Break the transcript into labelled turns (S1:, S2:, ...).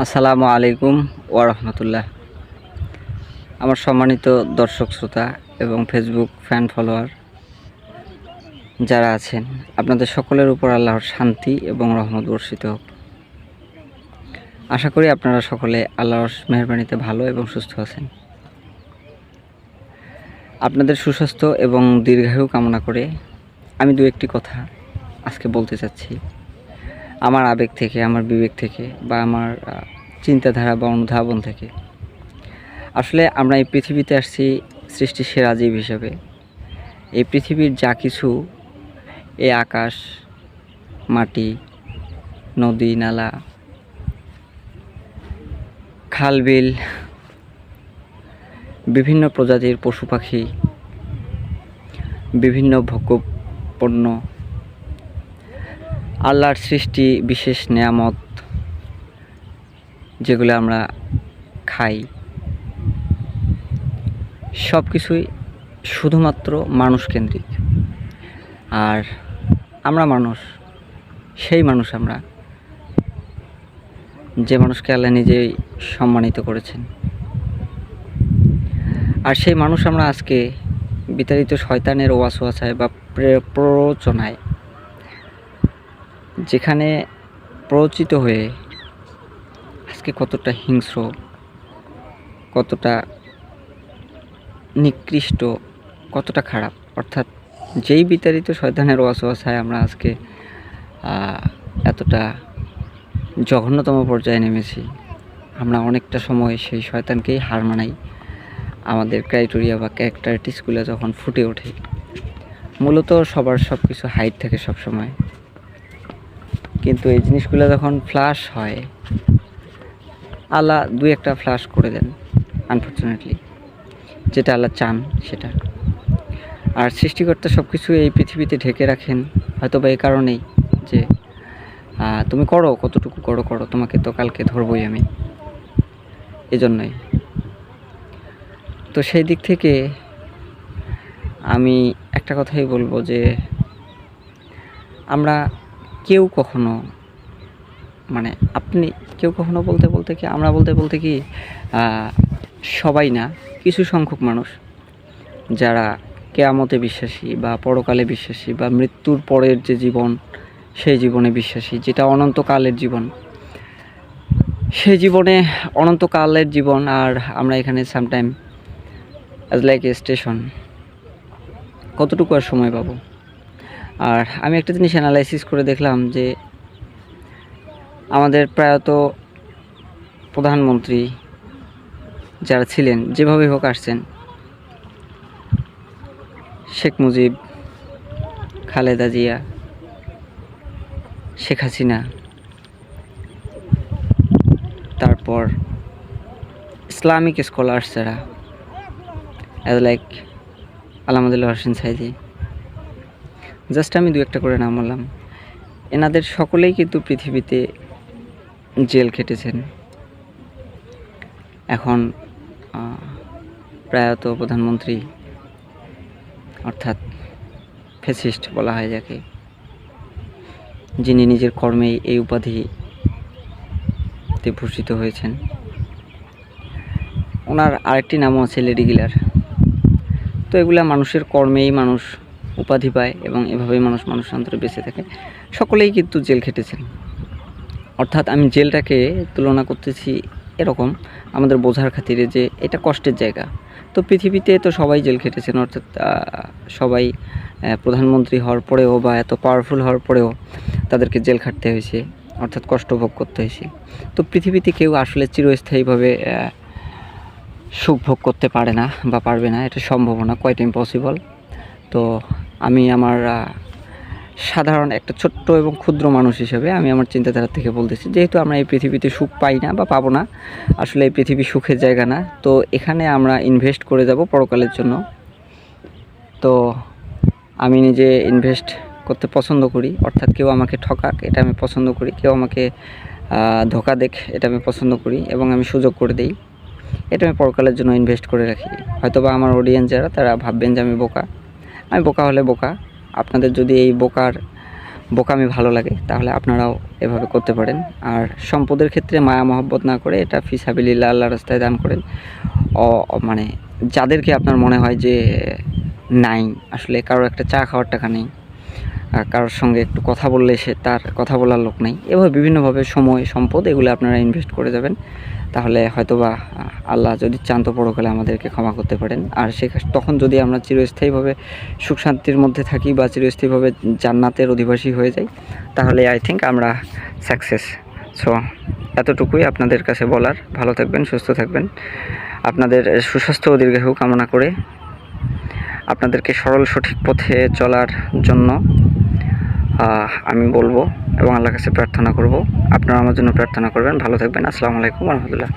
S1: আসসালামু আলাইকুম ওয়া রাহমাতুল্লাহ। আমার সম্মানিত দর্শক শ্রোতা এবং ফেসবুক ফ্যান ফলোয়ার যারা আছেন, আপনাদের সকলের উপর আল্লাহর শান্তি এবং রহমত বর্ষিত হোক। আশা করি আপনারা সকলে আল্লাহর মেহেরবানিতে ভালো এবং সুস্থ আছেন। আপনাদের সুস্বাস্থ্য এবং দীর্ঘায়ু কামনা করে আমি দু একটি কথা আজকে বলতে চাচ্ছি, আমার আবেগ থেকে, আমার বিবেক থেকে বা আমার চিন্তাধারা বা অনুধাবন থেকে। আসলে আমরা এই পৃথিবীতে আসছি সৃষ্টির সেরা জীব হিসাবে। এই পৃথিবীর যা কিছু, এই আকাশ, মাটি, নদী, নালা, খাল, বিল, বিভিন্ন প্রজাতির পশু পাখি, বিভিন্ন ভোগ্য পণ্য, আল্লাহর সৃষ্টি বিশেষ নেয়ামত যেগুলো আমরা খাই, সব কিছুই শুধুমাত্র মানুষকেন্দ্রিক। আর আমরা মানুষ, সেই মানুষ আমরা, যে মানুষকে আল্লাহ নিজেই সম্মানিত করেছেন। আর সেই মানুষ আমরা আজকে বিতাড়িত শয়তানের ওয়াসওয়াসায় বা প্ররোচনায়, যেখানে প্ররোচিত হয়ে আজকে কতটা হিংস্র, কতটা নিকৃষ্ট, কতটা খারাপ, অর্থাৎ যেই বিতাড়িত শয়তানের ওয়াসওয়াসায় আমরা আজকে এতটা জঘন্যতম পর্যায়ে নেমেছি। আমরা অনেকটা সময় সেই শয়তানকেই হার মানাই। আমাদের ক্রাইটেরিয়া বা ক্যারেক্টারিস্টিক্সগুলো যখন ফুটে ওঠে, মূলত সবার সব কিছু হাইট থাকে সবসময়, কিন্তু এই জিনিসগুলো যখন ফ্লাশ হয়, আল্লাহ দুই একটা ফ্লাশ করে দেন আনফর্চুনেটলি, যেটা আল্লাহ চান সেটা। আর সৃষ্টিকর্তা সব কিছু এই পৃথিবীতে ঢেকে রাখেন হয়তো বা এই কারণেই যে তুমি করো, কতটুকু করো, তোমাকে তো কালকে ধরবই আমি, এজন্যই। তো সেই দিক থেকে আমি একটা কথাই বলবো যে আমরা কেউ কখনো, মানে আপনি কেউ কখনো বলতে কি, আমরা বলতে কি, সবাই না, কিছু সংখ্যক মানুষ যারা কিয়ামতে বিশ্বাসী বা পরকালে বিশ্বাসী বা মৃত্যুর পরের যে জীবন, সেই জীবনে বিশ্বাসী, যেটা অনন্তকালের জীবন, সেই জীবনে অনন্তকালের জীবন। আর আমরা এখানে sometime as like a station, কতটুকু আর সময় পাবো। আর আমি একটা জিনিস অ্যানালাইসিস করে দেখলাম যে আমাদের প্রয়াত প্রধানমন্ত্রী যারা ছিলেন, যেভাবে হোক আসছেন, শেখ মুজিব, খালেদা জিয়া, শেখ হাসিনা, তারপর ইসলামিক স্কলার্স যারা অ্যাজ লাইক আলহামদুলিল্লাহ হোসেন সাইদি, জাস্ট আমি দু একটা করে নাম বললাম, এনাদের সকলেই কিন্তু পৃথিবীতে জেল খেটেছেন। এখন প্রয়াত প্রধানমন্ত্রী, অর্থাৎ ফ্যাসিস্ট বলা হয় যাকে, যিনি নিজের কর্মেই এই উপাধিতে ভূষিত হয়েছেন, ওনার আরেকটি নামও আছে লেডি কিলার। তো এগুলা মানুষের কর্মেই মানুষ উপাধি পায় এবং এভাবেই মানুষ অন্তরে বেঁচে থাকে। সকলেই কিন্তু জেল খেটেছেন। অর্থাৎ আমি জেলটাকে তুলনা করতেছি এরকম আমাদের বোঝার খাতিরে যে এটা কষ্টের জায়গা। তো পৃথিবীতে তো সবাই জেল খেটেছেন, অর্থাৎ সবাই প্রধানমন্ত্রী হওয়ার পরেও বা এত পাওয়ারফুল হওয়ার পরেও তাদেরকে জেল খাটতে হয়েছে, অর্থাৎ কষ্ট ভোগ করতে হয়েছে। তো পৃথিবীতে কেউ আসলে চিরস্থায়ীভাবে সুখ ভোগ করতে পারে না বা পারবে না, এটা সম্ভব না, কোয়াইট ইম্পসিবল। তো আমি আমার সাধারণ একটা ছোট্ট এবং ক্ষুদ্র মানুষ হিসেবে আমি আমার চিন্তাধারা থেকে বলতেছি, যেহেতু আমরা এই পৃথিবীতে সুখ পাই না বা পাবো না, আসলে এই পৃথিবী সুখের জায়গা না, তো এখানে আমরা ইনভেস্ট করে যাব পরকালের জন্য। তো আমি নিজে ইনভেস্ট করতে পছন্দ করি, অর্থাৎ কেউ আমাকে ঠকাক এটা আমি পছন্দ করি, কেউ আমাকে ধোকা দেখ এটা আমি পছন্দ করি, এবং আমি সুযোগ করে দিই, এটা আমি পরকালের জন্য ইনভেস্ট করে রাখি। হয়তোবা আমার অডিয়েন্স যারা, তারা ভাববেন যে আমি বোকা হলে বোকা। আপনাদের যদি এই বোকার বোকামি ভালো লাগে, তাহলে আপনারাও এভাবে করতে পারেন। আর সম্পদের ক্ষেত্রে মায়া মহব্বত না করে এটা ফিসাবিলিল্লাহ, আল্লাহর রাস্তায় দান করেন। মানে যাদেরকে আপনার মনে হয় যে নাই, আসলে কারোর একটা চা খাওয়ার টাকা নেই, কারোর সঙ্গে একটু কথা বললে সে তার কথা বলার লোক নেই, এভাবে বিভিন্নভাবে সময়, সম্পদ এগুলো আপনারা ইনভেস্ট করে যাবেন। তাহলে হয়তোবা আল্লাহ যদি চান তো পরকালে আমাদেরকে ক্ষমা করতে পারেন। আর তখন যদি আমরা চিরস্থায়ীভাবে সুখ শান্তির মধ্যে থাকি বা চিরস্থায়ীভাবে জান্নাতের অধিবাসী হয়ে যাই, তাহলে আই থিঙ্ক আমরা সাকসেস। সো এতটুকুই আপনাদের কাছে বলার। ভালো থাকবেন, সুস্থ থাকবেন। আপনাদের সুস্বাস্থ্য ও দীর্ঘায়ু কামনা করে আপনাদেরকে সরল সঠিক পথে চলার জন্য আমি বলবো এবং আল্লাহর কাছে প্রার্থনা করব। আপনারা আমার জন্য প্রার্থনা করবেন। ভালো থাকবেন। আসসালামু আলাইকুম ওয়া রাহমাতুল্লাহ।